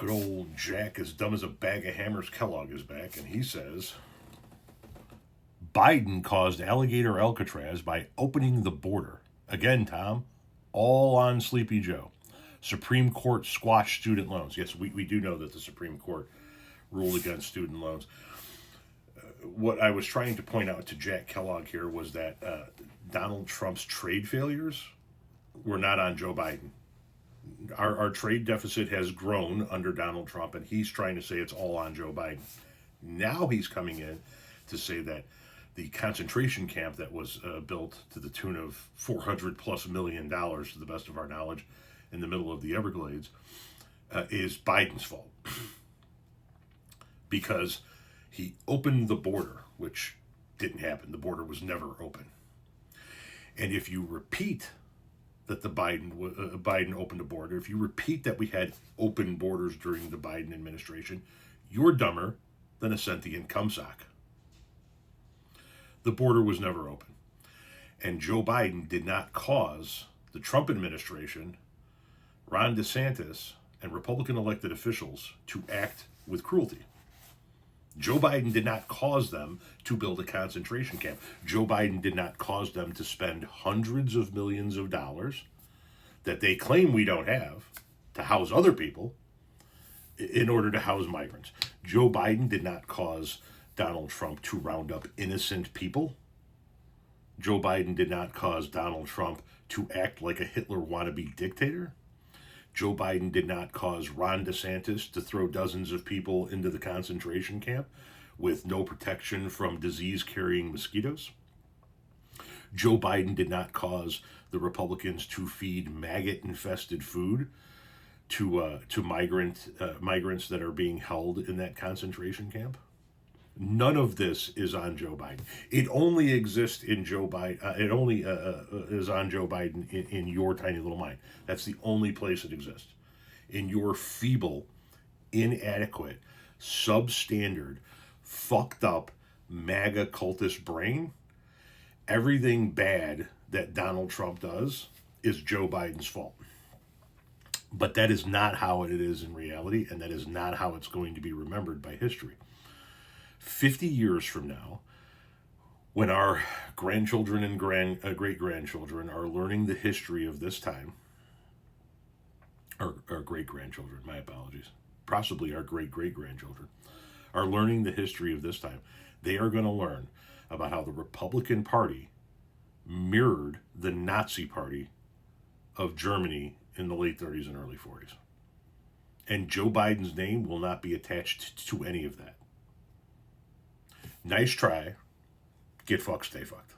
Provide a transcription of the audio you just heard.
Good old Jack, as dumb as a bag of hammers, Kellogg is back, and he says Biden caused alligator Alcatraz by opening the border. Again, Tom, all on Sleepy Joe. Supreme Court squashed student loans. Yes, we do know that the Supreme Court ruled against student loans. What I was trying to point out to Jack Kellogg here was that Donald Trump's trade failures were not on Joe Biden. Our trade deficit has grown under Donald Trump, and he's trying to say it's all on Joe Biden. Now he's coming in to say that the concentration camp that was built to the tune of $400+ million, to the best of our knowledge, in the middle of the Everglades, is Biden's fault. Because he opened the border, which didn't happen. The border was never open. And if you repeat that the Biden opened a border, if you repeat that we had open borders during the Biden administration, you're dumber than a sentient cumsock. The border was never open. And Joe Biden did not cause the Trump administration, Ron DeSantis, and Republican elected officials to act with cruelty. Joe Biden did not cause them to build a concentration camp. Joe Biden did not cause them to spend hundreds of millions of dollars that they claim we don't have to house other people in order to house migrants. Joe Biden did not cause Donald Trump to round up innocent people. Joe Biden did not cause Donald Trump to act like a Hitler wannabe dictator. Joe Biden did not cause Ron DeSantis to throw dozens of people into the concentration camp with no protection from disease-carrying mosquitoes. Joe Biden did not cause the Republicans to feed maggot-infested food to migrants that are being held in that concentration camp. None of this is on Joe Biden. It only exists in Joe Biden. It only is on Joe Biden in your tiny little mind. That's the only place it exists. In your feeble, inadequate, substandard, fucked up, MAGA cultist brain, everything bad that Donald Trump does is Joe Biden's fault. But that is not how it is in reality, and that is not how it's going to be remembered by history. 50 years from now, when our grandchildren and great-grandchildren are learning the history of this time, or great-grandchildren, my apologies, possibly our great-great-grandchildren, are learning the history of this time, they are going to learn about how the Republican Party mirrored the Nazi Party of Germany in the late 30s and early 40s. And Joe Biden's name will not be attached to any of that. Nice try. Get fucked, stay fucked.